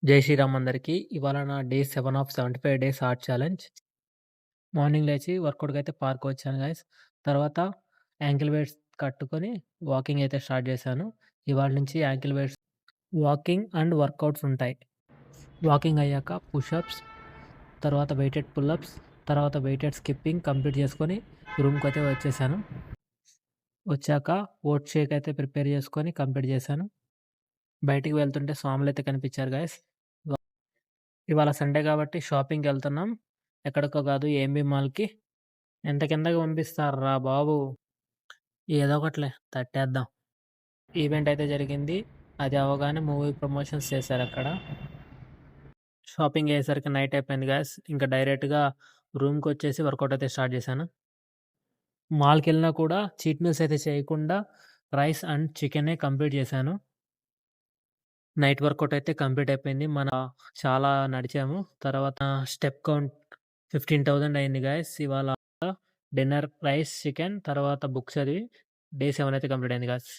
జై శ్రీరామ్ అందరికి. ఇవాళ నా day 7 of 75 days heart challenge. Morning లేచి వర్కౌట్‌కయితే పార్కొచ్చాను గైస్. తర్వాత యాంకిల్ వెయిట్స్ కట్టుకొని వాకింగ్ అయితే స్టార్ట్ చేశాను. ఇవాళ నుంచి ankle weights walking and workouts ఉంటాయి. వాకింగ్ అయ్యాక పుషప్స్, తర్వాత వెయిటెడ్ పుల్లప్స్, తర్వాత వెయిటెడ్ స్కిప్పింగ్ కంప్లీట్ చేసుకొని రూమ్‌కైతే వచ్చేసాను. వచ్చాక ఓట్స్ షేక్ అయితే ప్రిపేర్ చేసుకొని కంప్లీట్ చేశాను. బయటికి వెళ్తుంటే స్వాములైతే కనిపించారు గైస్. ఇవాళ సండే కాబట్టి షాపింగ్‌కెళ్తున్నాం. ఎక్కడికో కాదు ఏఎంబీ మాల్‌కి. ఎంత కిందకి పంపిస్తార్రా బాబు! ఏదో ఒకటిలే తట్టేద్దాం. ఈవెంట్ అయితే జరిగింది. అది అవ్వగానే మూవీ ప్రమోషన్స్ చేశారక్కడ. షాపింగ్ అయ్యేసరికి నైట్ అయిపోయింది గాయ్స్. ఇంకా డైరెక్ట్‌గా రూమ్‌కొచ్చేసి వర్కౌట్ అయితే స్టార్ట్ చేశాను. మాల్‌కెళ్ళినా కూడా చీట్ మీల్స్ అయితే చేయకుండా రైస్ అండ్ చికెనే కంప్లీట్ చేశాను. నైట్ వర్కౌట్ అయితే కంప్లీట్ అయిపోయింది. చాలా నడిచాము. తర్వాత స్టెప్ కౌంట్ 15,000 అయింది గాయ్స్. ఇవాళ డిన్నర్ రైస్, చికెన్ తర్వాత బుక్స్ చదివి డే 7 అయితే కంప్లీట్ అయింది గాయ్స్.